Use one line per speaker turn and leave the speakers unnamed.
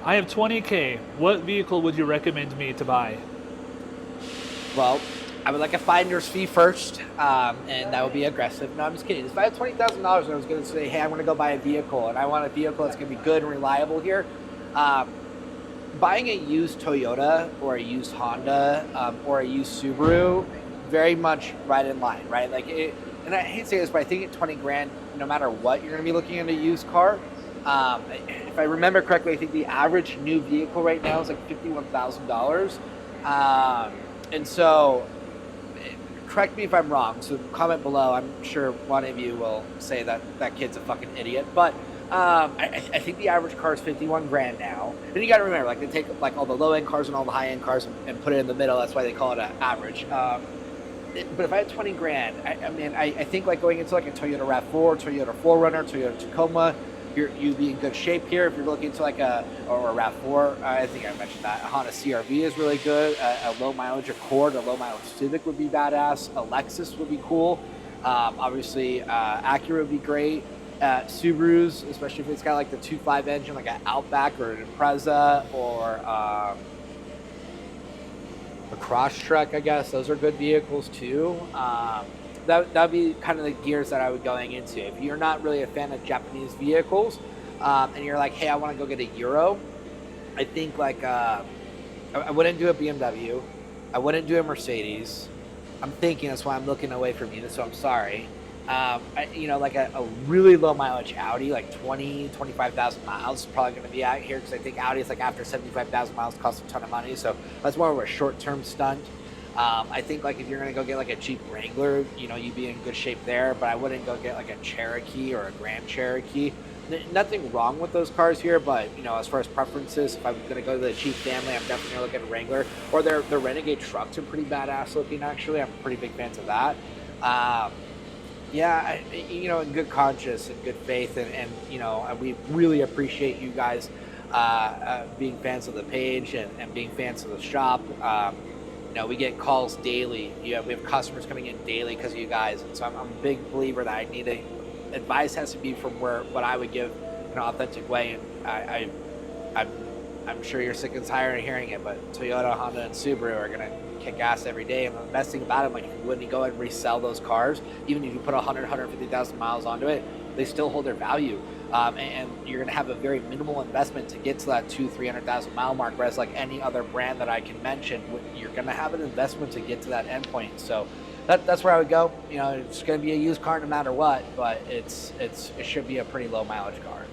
I have 20K. What vehicle would you recommend me to buy?
Well, I would like a finder's fee first, and that would be aggressive. No, I'm just kidding. If I had $20,000 and I was going to say, hey, I'm going to go buy a vehicle, and I want a vehicle that's going to be good and reliable here, um, buying a used Toyota or a used Honda or a used Subaru, very much right in line, right? Like, and I hate to say this, but I think at 20 grand, no matter what, you're going to be looking at a used car. If I remember correctly, I think the average new vehicle right now is like $51,000. And so, correct me if I'm wrong. So comment below. I'm sure one of you will say that that kid's a fucking idiot. But I think the average car is 51 grand now. And you got to remember, like they take like all the low end cars and all the high end cars and put it in the middle. That's why they call it an average. But if I had 20 grand, I think like going into like a Toyota RAV4, Toyota 4Runner, Toyota Tacoma, you'd be in good shape here. If you're looking to like a RAV4, I think I mentioned that. A Honda CRV is really good. A low mileage Accord, a low mileage Civic would be badass. A Lexus would be cool. Obviously, Acura would be great. Subarus, especially if it's got like the 2.5 engine, like an Outback or an Impreza or a Crosstrek, I guess. Those are good vehicles too. That'd be kind of the gears that I would going into. If you're not really a fan of Japanese vehicles, and you're like, hey, I want to go get a Euro, I think like I wouldn't do a BMW, I wouldn't do a Mercedes. I'm thinking that's why I'm looking away from you. So I'm sorry. Like a really low mileage Audi, like 25,000 miles is probably going to be out here because I think Audi is like after 75,000 miles costs a ton of money. So that's more of a short term stunt. I think like if you're going to go get like a Jeep Wrangler, you'd be in good shape there, but I wouldn't go get like a Cherokee or a Grand Cherokee. Nothing wrong with those cars here, but as far as preferences, if I'm going to go to the Jeep family, I'm definitely going to look at a Wrangler, or their Renegade trucks are pretty badass looking actually. I'm pretty big fans of that. Yeah, in good conscience and good faith, and we really appreciate you guys being fans of the page and being fans of the shop. We get calls daily. We have customers coming in daily because of you guys, and so I'm a big believer that I need advice has to be from what I would give in an authentic way. And I'm sure you're sick and tired of hearing it, but Toyota, Honda, and Subaru are gonna kick ass every day. And the best thing about it, like if you wouldn't go and resell those cars, even if you put 150,000 miles onto it, they still hold their value. And you're going to have a very minimal investment to get to that 300,000 mile mark. Whereas like any other brand that I can mention, you're going to have an investment to get to that endpoint. So that's where I would go. It's going to be a used car no matter what, but it should be a pretty low mileage car.